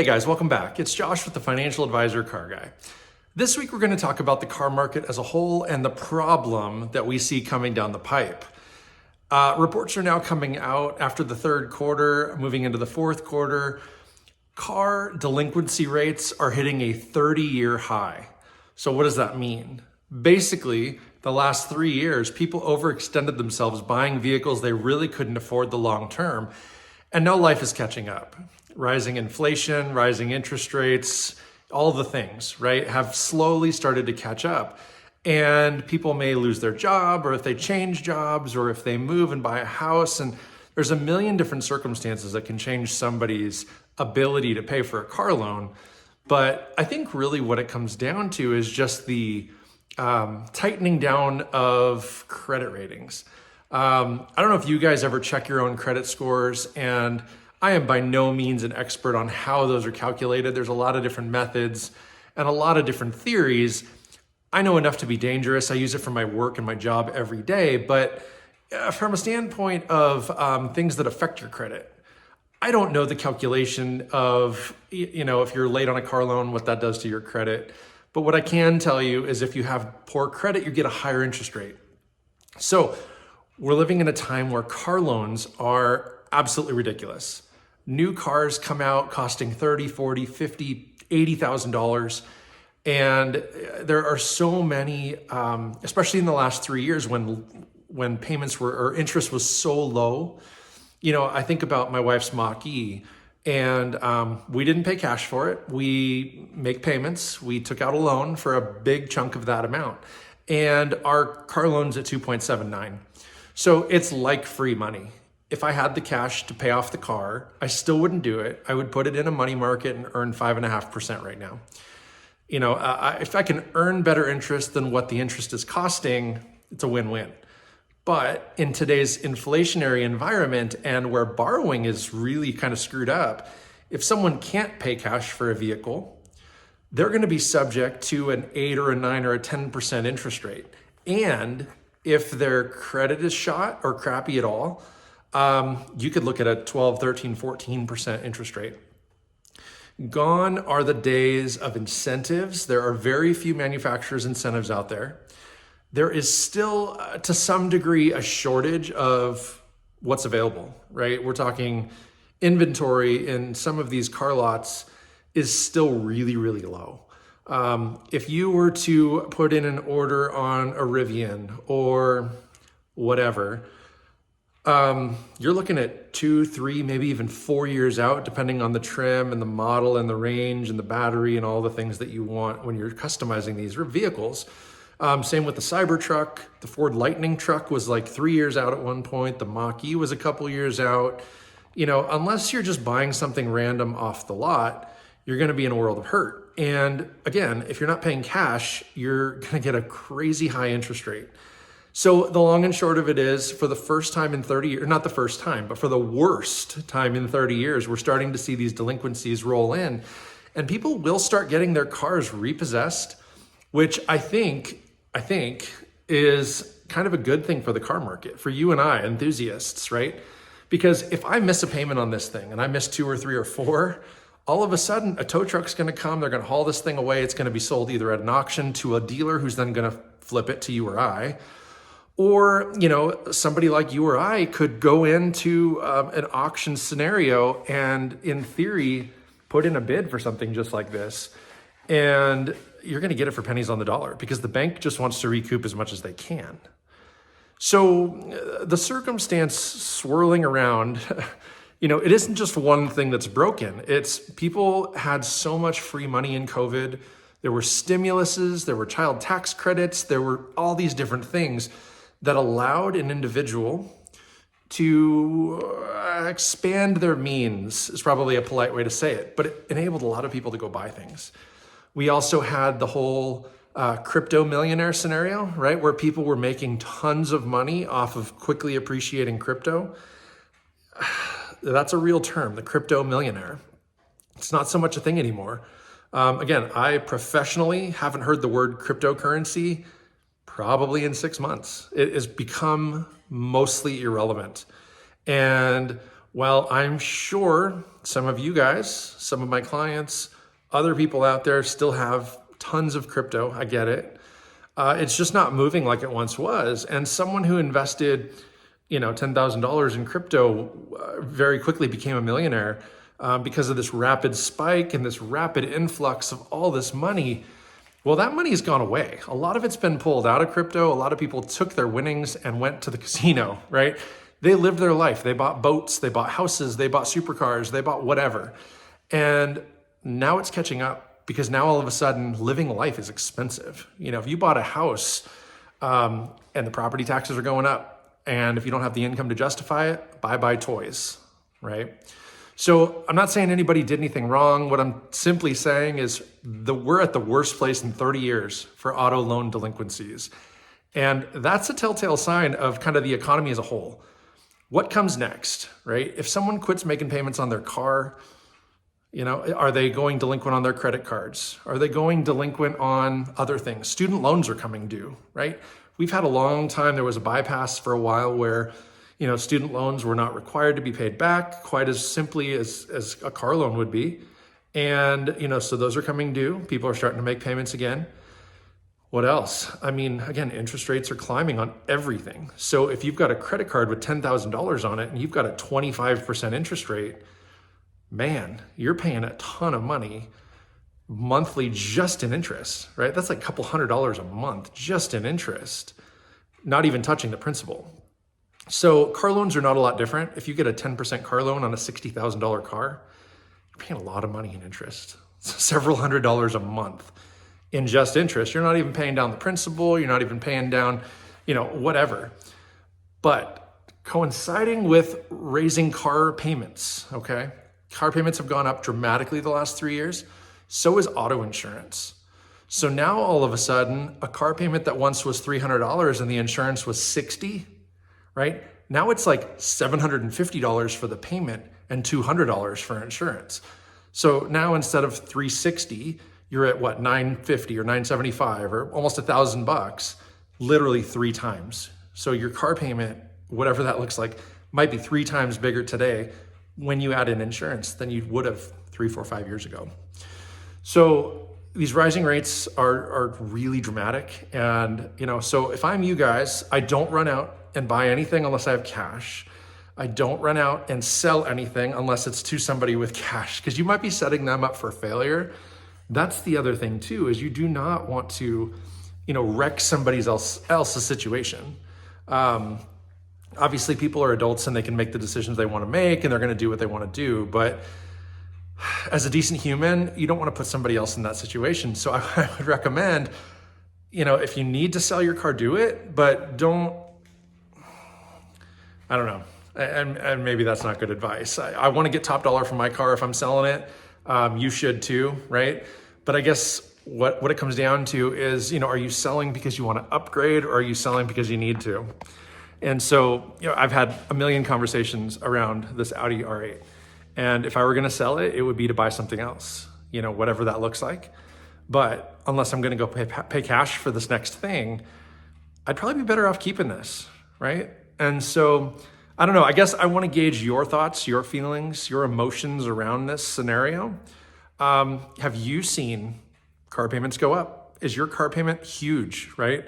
Hey guys, welcome back. It's Josh with the Financial Advisor Car Guy. This week we're going to talk about the car market as a whole and the problem that we see coming down the pipe. Reports are now coming out after the third quarter, moving into the fourth quarter. Car delinquency rates are hitting a 30-year high. So what does that mean? Basically, the last 3 years, people overextended themselves buying vehicles they really couldn't afford the long term, and now life is catching up. Rising inflation, rising interest rates, all the things, right, have slowly started to catch up. And people may lose their job, or if they change jobs, or if they move and buy a house. And there's a million different circumstances that can change somebody's ability to pay for a car loan. But I think really what it comes down to is just the tightening down of credit ratings. I don't know if you guys ever check your own credit scores, and I am by no means an expert on how those are calculated. There's a lot of different methods and a lot of different theories. I know enough to be dangerous. I use it for my work and my job every day, but from a standpoint of things that affect your credit, I don't know the calculation of, if you're late on a car loan, what that does to your credit. But what I can tell you is if you have poor credit, you get a higher interest rate. So we're living in a time where car loans are absolutely ridiculous. New cars come out costing $30,000, $40,000, $50,000, $80,000. And there are so many, especially in the last 3 years when payments or interest was so low. I think about my wife's Mach-E, and we didn't pay cash for it. We make payments. We took out a loan for a big chunk of that amount. And our car loan's at 2.79. So it's like free money. If I had the cash to pay off the car, I still wouldn't do it. I would put it in a money market and earn 5.5% right now. If I can earn better interest than what the interest is costing, it's a win-win. But in today's inflationary environment and where borrowing is really kind of screwed up, if someone can't pay cash for a vehicle, they're going to be subject to an 8 or a 9 or a 10% interest rate. And if their credit is shot or crappy at all, you could look at a 12, 13, 14% interest rate. Gone are the days of incentives. There are very few manufacturers' incentives out there. There is still, to some degree, a shortage of what's available, right? We're talking inventory in some of these car lots is still really, really low. If you were to put in an order on a Rivian or whatever, you're looking at 2, 3, maybe even 4 years out, depending on the trim and the model and the range and the battery and all the things that you want when you're customizing these vehicles. Same with the Cybertruck. The Ford Lightning truck was like 3 years out at one point. The Mach-E was a couple years out. Unless you're just buying something random off the lot, you're going to be in a world of hurt. And again, if you're not paying cash, you're going to get a crazy high interest rate. So the long and short of it is, for the first time in 30 years, not the first time, but for the worst time in 30 years, we're starting to see these delinquencies roll in, and people will start getting their cars repossessed, which I think is kind of a good thing for the car market, for you and I, enthusiasts, right? Because if I miss a payment on this thing and I miss 2 or 3 or 4, all of a sudden a tow truck's going to come, they're going to haul this thing away. It's going to be sold either at an auction to a dealer who's then going to flip it to you or I. Or, somebody like you or I could go into an auction scenario and, in theory, put in a bid for something just like this. And you're going to get it for pennies on the dollar because the bank just wants to recoup as much as they can. So the circumstance swirling around, it isn't just one thing that's broken. It's people had so much free money in COVID. There were stimuluses, there were child tax credits, there were all these different things that allowed an individual to expand their means, is probably a polite way to say it, but it enabled a lot of people to go buy things. We also had the whole crypto millionaire scenario, right? Where people were making tons of money off of quickly appreciating crypto. That's a real term, the crypto millionaire. It's not so much a thing anymore. Again, I professionally haven't heard the word cryptocurrency probably in 6 months. It has become mostly irrelevant. And Well, I'm sure some of you guys, some of my clients, other people out there still have tons of crypto. I get it. It's just not moving like it once was. And someone who invested, $10,000 in crypto very quickly became a millionaire because of this rapid spike and this rapid influx of all this money. Well, that money has gone away. A lot of it's been pulled out of crypto. A lot of people took their winnings and went to the casino, right? They lived their life. They bought boats, they bought houses, they bought supercars, they bought whatever. And now it's catching up because now all of a sudden living life is expensive. If you bought a house and the property taxes are going up, and if you don't have the income to justify it, bye-bye toys, right? So I'm not saying anybody did anything wrong. What I'm simply saying is we're at the worst place in 30 years for auto loan delinquencies. And that's a telltale sign of kind of the economy as a whole. What comes next, right? If someone quits making payments on their car, are they going delinquent on their credit cards? Are they going delinquent on other things? Student loans are coming due, right? We've had a long time. There was a bypass for a while where student loans were not required to be paid back quite as simply as a car loan would be. And, so those are coming due. People are starting to make payments again. What else? Again, interest rates are climbing on everything. So if you've got a credit card with $10,000 on it and you've got a 25% interest rate, man, you're paying a ton of money monthly just in interest, right? That's like a couple $100s a month just in interest, not even touching the principal. So car loans are not a lot different. If you get a 10% car loan on a $60,000 car, you're paying a lot of money in interest, several $100s a month in just interest. You're not even paying down the principal. You're not even paying down, whatever. But coinciding with raising car payments, okay? Car payments have gone up dramatically the last 3 years. So is auto insurance. So now all of a sudden, a car payment that once was $300 and the insurance was $60, right? Now it's like $750 for the payment and $200 for insurance. So now instead of $360, you're at what, $950 or $975 or almost $1,000, literally 3 times. So your car payment, whatever that looks like, might be 3 times bigger today when you add in insurance than you would have 3, 4, 5 years ago. So these rising rates are really dramatic. And, so if I'm you guys, I don't run out and buy anything unless I have cash. I don't run out and sell anything unless it's to somebody with cash, because you might be setting them up for failure. That's the other thing too, is you do not want to, wreck somebody else's situation. Obviously people are adults and they can make the decisions they want to make and they're going to do what they want to do. But as a decent human, you don't want to put somebody else in that situation. So I would recommend, if you need to sell your car, do it, but I don't know. And maybe that's not good advice. I want to get top dollar for my car if I'm selling it. You should too, right? But I guess what it comes down to is, are you selling because you want to upgrade, or are you selling because you need to? And so, I've had a million conversations around this Audi R8. And if I were going to sell it, it would be to buy something else, whatever that looks like. But unless I'm going to go pay cash for this next thing, I'd probably be better off keeping this, right? And so, I don't know, I guess I want to gauge your thoughts, your feelings, your emotions around this scenario. Have you seen car payments go up? Is your car payment huge, right?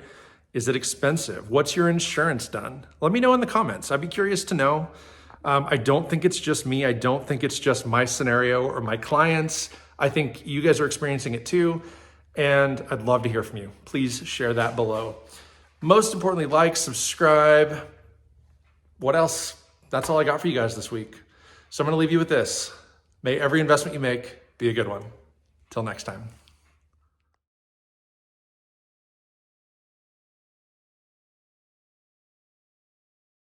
Is it expensive? What's your insurance done? Let me know in the comments. I'd be curious to know. I don't think it's just me. I don't think it's just my scenario or my clients. I think you guys are experiencing it too. And I'd love to hear from you. Please share that below. Most importantly, like, subscribe. What else? That's all I got for you guys this week. So I'm going to leave you with this. May every investment you make be a good one. Till next time.